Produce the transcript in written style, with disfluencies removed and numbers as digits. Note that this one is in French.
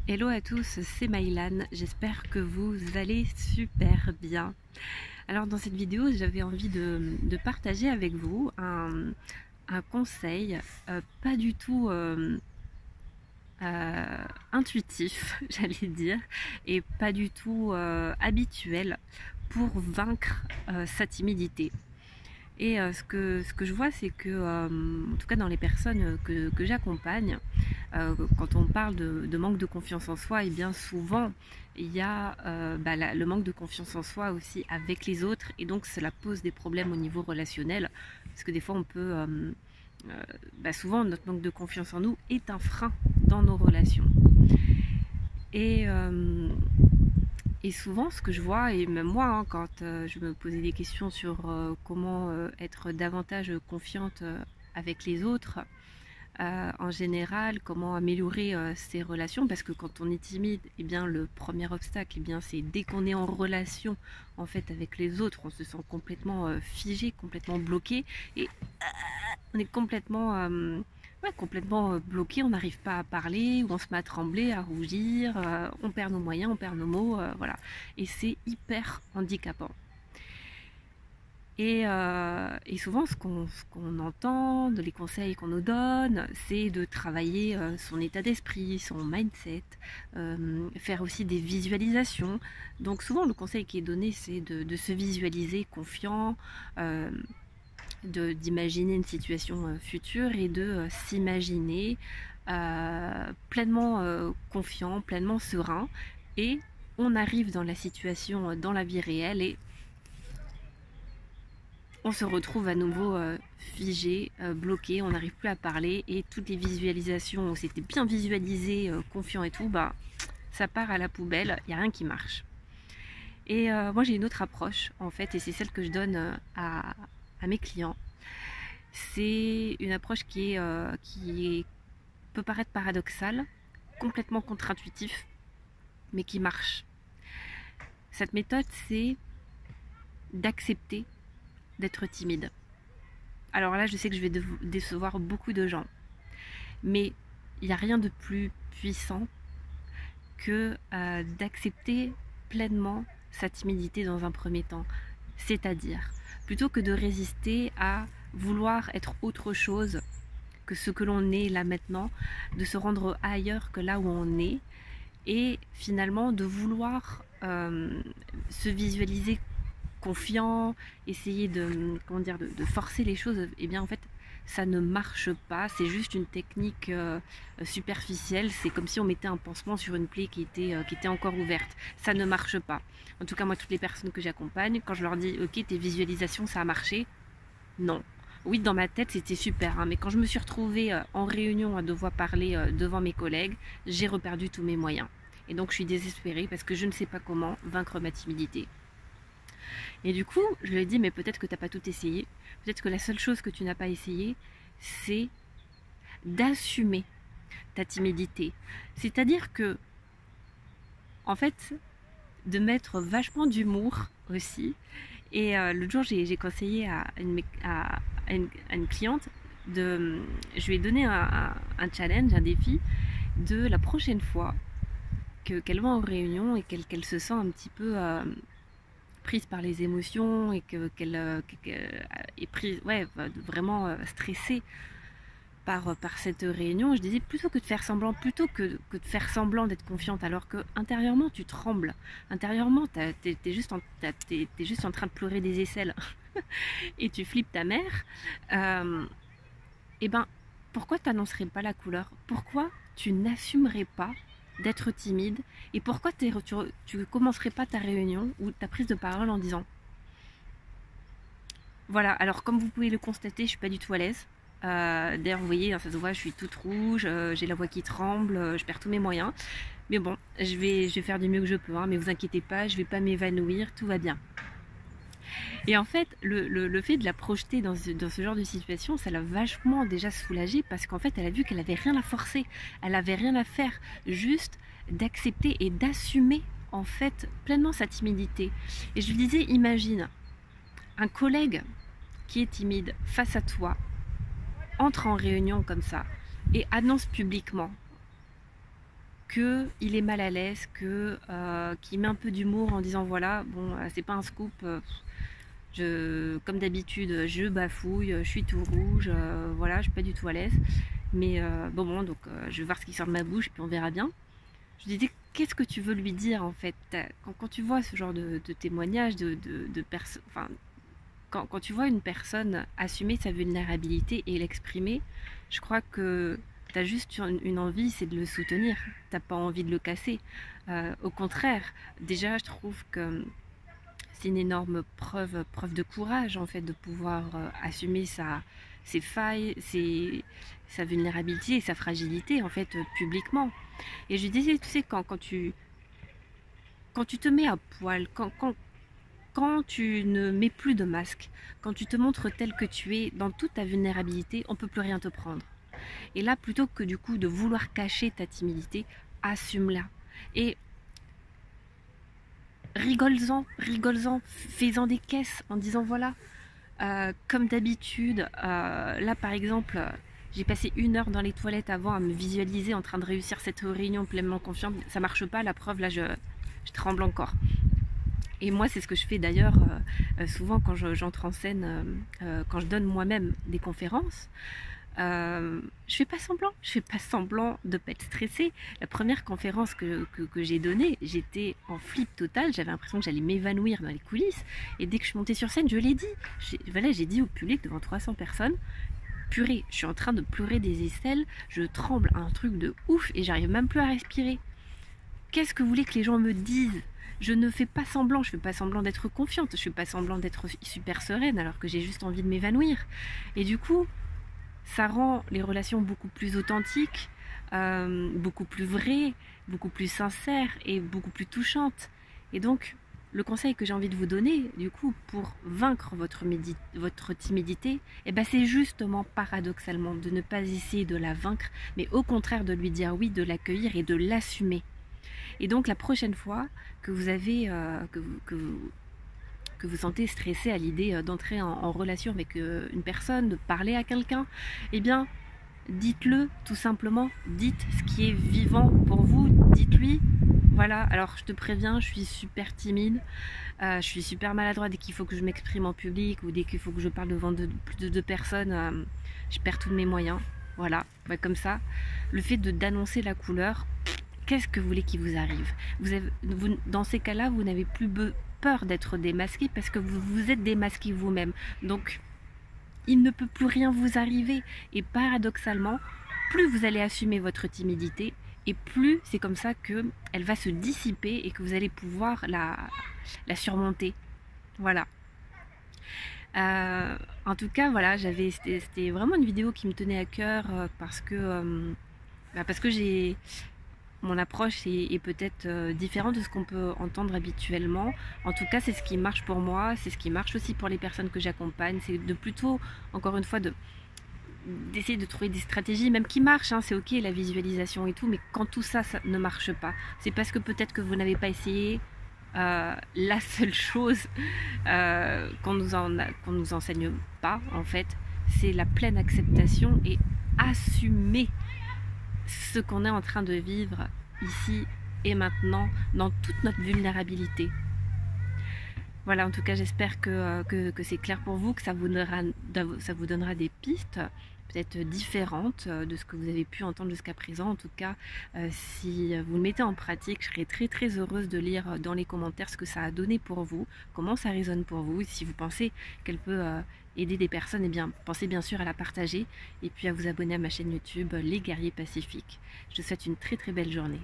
Hello à tous, c'est Maïlan, j'espère que vous allez super bien. Alors dans cette vidéo, j'avais envie de partager avec vous un conseil pas du tout intuitif, j'allais dire, et pas du tout habituel pour vaincre sa timidité. Et ce que je vois, c'est que, en tout cas dans les personnes que j'accompagne, quand on parle de manque de confiance en soi, et bien souvent il y a le manque de confiance en soi aussi avec les autres, et donc cela pose des problèmes au niveau relationnel, parce que des fois on peut, souvent notre manque de confiance en nous est un frein dans nos relations. Et, euh, et souvent, ce que je vois, et même moi, hein, quand je me posais des questions sur comment être davantage confiante avec les autres, en général, comment améliorer ses relations, parce que quand on est timide, eh bien, le premier obstacle, eh bien, c'est dès qu'on est en relation en fait avec les autres, on se sent complètement figé, complètement bloqué, et on est complètement bloqué, on n'arrive pas à parler, ou on se met à trembler, à rougir, on perd nos moyens, on perd nos mots, voilà. Et c'est hyper handicapant. Et souvent, ce qu'on entend, les conseils qu'on nous donne, c'est de travailler son état d'esprit, son mindset, faire aussi des visualisations. Donc souvent, le conseil qui est donné, c'est de se visualiser confiant, euh, d'imaginer une situation future et de s'imaginer pleinement confiant, pleinement serein. Et on arrive dans la situation, dans la vie réelle, et on se retrouve à nouveau figé, bloqué, on n'arrive plus à parler, et toutes les visualisations où c'était bien visualisé, confiant et tout, bah ça part à la poubelle, il n'y a rien qui marche. Et moi j'ai une autre approche en fait, et c'est celle que je donne à mes clients. C'est une approche qui peut paraître paradoxale, complètement contre-intuitif, mais qui marche. Cette méthode, c'est d'accepter d'être timide. Alors là, je sais que je vais décevoir beaucoup de gens, mais il n'y a rien de plus puissant que d'accepter pleinement sa timidité dans un premier temps. C'est-à-dire, plutôt que de résister à vouloir être autre chose que ce que l'on est là maintenant, de se rendre ailleurs que là où on est, et finalement de vouloir se visualiser confiant, essayer de forcer les choses, et bien en fait ça ne marche pas, c'est juste une technique superficielle, c'est comme si on mettait un pansement sur une plaie qui était encore ouverte, ça ne marche pas. En tout cas moi, toutes les personnes que j'accompagne, quand je leur dis ok tes visualisations ça a marché, non. Oui, dans ma tête c'était super, hein, mais quand je me suis retrouvée en réunion à devoir parler devant mes collègues, j'ai reperdu tous mes moyens. Et donc je suis désespérée parce que je ne sais pas comment vaincre ma timidité. Et du coup, je lui ai dit, mais peut-être que tu n'as pas tout essayé. Peut-être que la seule chose que tu n'as pas essayé, c'est d'assumer ta timidité. C'est-à-dire que, en fait, de mettre vachement d'humour aussi. Et l'autre jour, j'ai conseillé à une cliente je lui ai donné un challenge, un défi, de la prochaine fois qu'elle va en réunion et qu'elle se sent un petit peu prise par les émotions, et qu'elle est prise, ouais, vraiment stressée par cette réunion. Je disais, plutôt que de faire semblant, plutôt que de faire semblant d'être confiante, alors que intérieurement tu trembles, intérieurement t'es juste en train de pleurer des aisselles et tu flippes ta mère, et ben pourquoi t'annoncerais pas la couleur? Pourquoi tu n'assumerais pas d'être timide? Et pourquoi tu commencerais pas ta réunion ou ta prise de parole en disant, voilà, alors comme vous pouvez le constater, je suis pas du tout à l'aise. D'ailleurs, vous voyez, hein, ça se voit, je suis toute rouge, j'ai la voix qui tremble, je perds tous mes moyens. Mais bon, je vais faire du mieux que je peux, hein, mais vous inquiétez pas, je vais pas m'évanouir, tout va bien. Et en fait, le fait de la projeter dans ce genre de situation, ça l'a vachement déjà soulagée, parce qu'en fait, elle a vu qu'elle avait rien à forcer, elle avait rien à faire, juste d'accepter et d'assumer en fait pleinement sa timidité. Et je lui disais, imagine un collègue qui est timide face à toi, entre en réunion comme ça et annonce publiquement qu'il est mal à l'aise, qu'il met un peu d'humour en disant voilà, bon, c'est pas un scoop, comme d'habitude, je bafouille, je suis tout rouge, voilà, je suis pas du tout à l'aise. Mais bon, donc je vais voir ce qui sort de ma bouche, puis on verra bien. Je lui disais, qu'est-ce que tu veux lui dire en fait? Quand tu vois ce genre de témoignage, enfin, quand tu vois une personne assumer sa vulnérabilité et l'exprimer, je crois que tu as juste une envie, c'est de le soutenir. T'as pas envie de le casser. Au contraire, déjà, je trouve que c'est une énorme preuve de courage en fait de pouvoir assumer ses failles, sa vulnérabilité et sa fragilité en fait publiquement. Et je disais, tu sais, quand tu te mets à poil, quand tu ne mets plus de masque, quand tu te montres tel que tu es dans toute ta vulnérabilité, on ne peut plus rien te prendre. Et là, plutôt que du coup de vouloir cacher ta timidité, assume-la. Et rigoles-en, fais-en des caisses en disant voilà, comme d'habitude, là par exemple, j'ai passé 1 heure dans les toilettes avant à me visualiser en train de réussir cette réunion pleinement confiante. Ça marche pas, la preuve là je tremble encore. Et moi c'est ce que je fais d'ailleurs souvent quand j'entre en scène, quand je donne moi-même des conférences. Je fais pas semblant de pas être stressée. La première conférence que j'ai donnée, j'étais en flip total, j'avais l'impression que j'allais m'évanouir dans les coulisses, et dès que je suis montée sur scène, je l'ai dit, j'ai dit au public devant 300 personnes, purée, je suis en train de pleurer des aisselles, je tremble, un truc de ouf, et j'arrive même plus à respirer. Qu'est-ce que vous voulez que les gens me disent? Je ne fais pas semblant, je fais pas semblant d'être confiante, je fais pas semblant d'être super sereine alors que j'ai juste envie de m'évanouir. Et du coup, ça rend les relations beaucoup plus authentiques, beaucoup plus vraies, beaucoup plus sincères et beaucoup plus touchantes. Et donc, le conseil que j'ai envie de vous donner, du coup, pour vaincre votre timidité, c'est justement paradoxalement de ne pas essayer de la vaincre, mais au contraire de lui dire oui, de l'accueillir et de l'assumer. Et donc, la prochaine fois que vous avez, que vous sentez stressé à l'idée d'entrer en relation avec une personne, de parler à quelqu'un, eh bien, dites-le tout simplement, dites ce qui est vivant pour vous, dites-lui, voilà, alors je te préviens, je suis super timide, je suis super maladroite dès qu'il faut que je m'exprime en public ou dès qu'il faut que je parle devant plus de 2 personnes, je perds tous mes moyens, voilà, comme ça. Le fait d'annoncer la couleur, qu'est-ce que vous voulez qu'il vous arrive? Dans ces cas-là, vous n'avez plus peur d'être démasqué parce que vous vous êtes démasqué vous-même. Donc, il ne peut plus rien vous arriver. Et paradoxalement, plus vous allez assumer votre timidité, et plus c'est comme ça qu'elle va se dissiper et que vous allez pouvoir la surmonter. Voilà. En tout cas, voilà, c'était vraiment une vidéo qui me tenait à cœur parce que mon approche est peut-être différente de ce qu'on peut entendre habituellement. En tout cas, c'est ce qui marche pour moi, c'est ce qui marche aussi pour les personnes que j'accompagne. C'est de plutôt, encore une fois, d'essayer de trouver des stratégies, même qui marchent, hein, c'est ok la visualisation et tout, mais quand tout ça, ça ne marche pas, c'est parce que peut-être que vous n'avez pas essayé la seule chose qu'on nous enseigne pas, en fait, c'est la pleine acceptation et assumer ce qu'on est en train de vivre ici et maintenant dans toute notre vulnérabilité. Voilà, en tout cas j'espère que c'est clair pour vous, que ça vous donnera des pistes peut-être différentes de ce que vous avez pu entendre jusqu'à présent. En tout cas, si vous le mettez en pratique, je serais très très heureuse de lire dans les commentaires ce que ça a donné pour vous, comment ça résonne pour vous. Et si vous pensez qu'elle peut aider des personnes, eh bien pensez bien sûr à la partager et puis à vous abonner à ma chaîne YouTube Les Guerriers Pacifiques. Je vous souhaite une très très belle journée.